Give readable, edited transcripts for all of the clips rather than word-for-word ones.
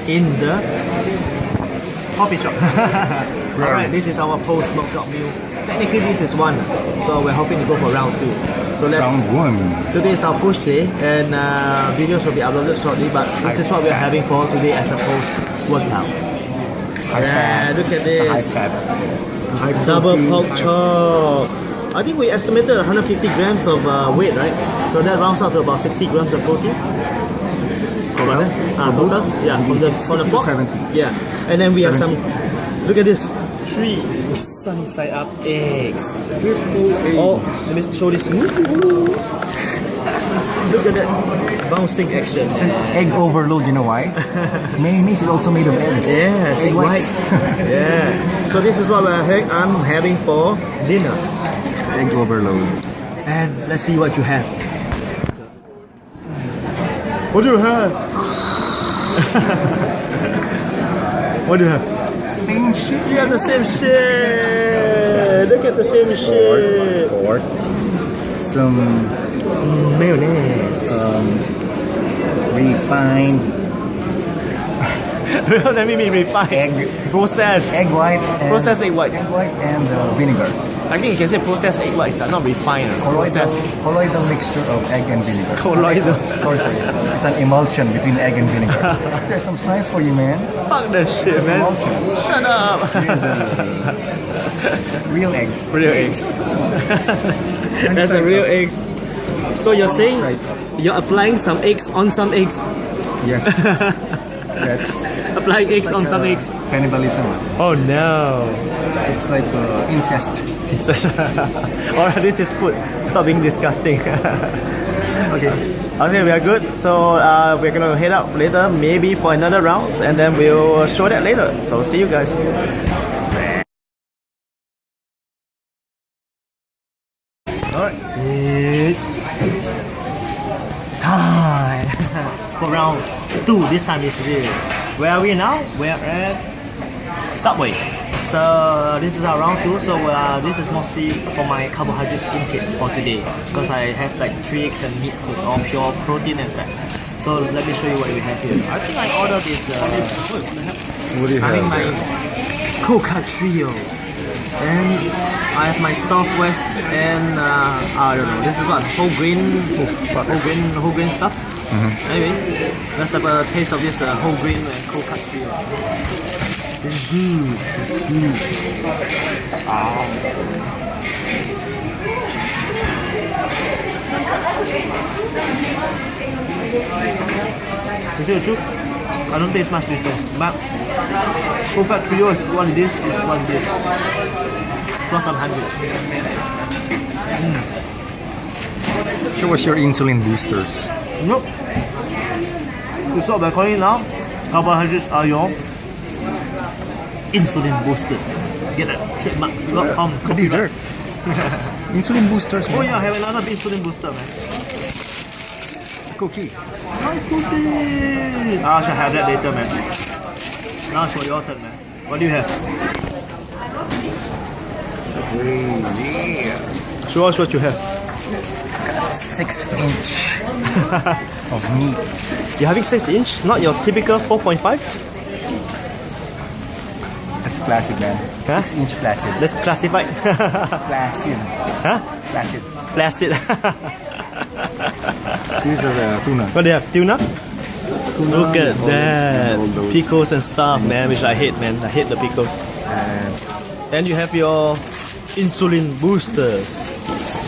in the coffee shop. Alright, this is our post-smoked duck meal. Technically this is one, so we're hoping to go for round 2. So let's Round 1. Today is our push day, and videos will be uploaded shortly, but this is what we're having for today as a post-workout. Yeah, look at this. It's a high fat. Double pork chop. I think we estimated 150 grams of weight, right? So that rounds out to about 60 grams of protein. Total? Yeah, from the pork. 70. Yeah, and then we have some. Look at this. 3 sunny side up eggs. Oh, let me show this. Look at that bouncing action. Egg overload, you know why? Mayonnaise is also made of eggs. Yes, egg whites. Yeah. So this is what I'm having for dinner. Egg overload. And let's see what you have. What do you have? What do you have? Same shit. You have the same shit. Look at the same shit. Or some mayonnaise. Refined Let me refined. egg. Processed. Egg white. And Processed egg white. Egg white and vinegar. I think you can say processed egg whites, not refined. Processed. Colloidal mixture of egg and vinegar. Colloidal. Sorry. It's an emulsion between egg and vinegar. There's some science for you, man. Fuck that shit, man. Emulsion. Shut up. Real eggs. Real eggs. That's a real egg. So you're saying you're applying some eggs on some eggs? Yes. That's applying eggs on some eggs. cannibalism. Oh no. It's like incest. Alright, this is food. Stop being disgusting. Okay, we are good. So we're gonna head out later, maybe for another round, and then we'll show that later. So see you guys. Alright, it's time for round 2. This time is real. Where are we now? We're at Subway. So this is our round 2. So this is mostly for my carbohydrates intake for today, because I have like 3 eggs and meat, so it's all pure protein and fats. So let me show you what we have here. I think I ordered this. What do you have? Having my Coca Trio. And I have my Southwest and I don't know. This is what whole grain stuff. Anyway, let's have a taste of this whole grain and Coca Trio. This is good. This is good. To tell the truth, I don't taste much difference, but Coca Trio is one this, is one this. Plus 100. Show us your insulin boosters. Nope. It's what we're calling now. Carbohydrates are your insulin boosters. Get that trademark.com. Dessert. Insulin boosters. Oh yeah, I have another insulin booster, man. Cookie. Hi, cookie. I should have that later, man. Now it's for your turn, man. What do you have? Yeah. Show us what you have. 6-inch of meat. You're having 6-inch, not your typical 4.5? That's placid, man. Huh? 6-inch placid. Let's classify. Placid. Huh? Placid. Placid. These are tuna. What do you have? Tuna? Look at that. Pickles and stuff, man, which I hate, man. I hate the pickles. And Then you have your insulin boosters.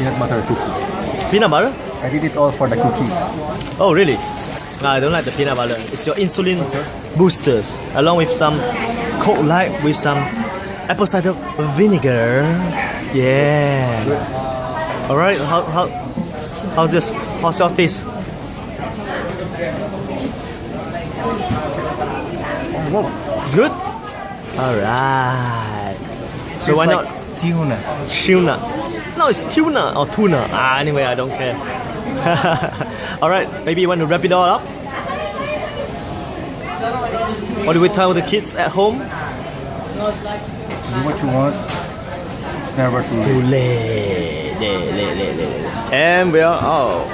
peanut butter cookie. Peanut butter? I did it all for the cookie. Oh, really? No, I don't like the peanut butter. It's your insulin boosters, along with some Coke Light with some apple cider vinegar. Yeah. All right. How's this? How's your taste? It's good. All right. So why not Tuna. tuna? No, it's tuna or tuna. Anyway, I don't care. All right. Maybe you want to wrap it all up. What do we tell the kids at home? Do what you want. It's never too late. Too late. And we are out.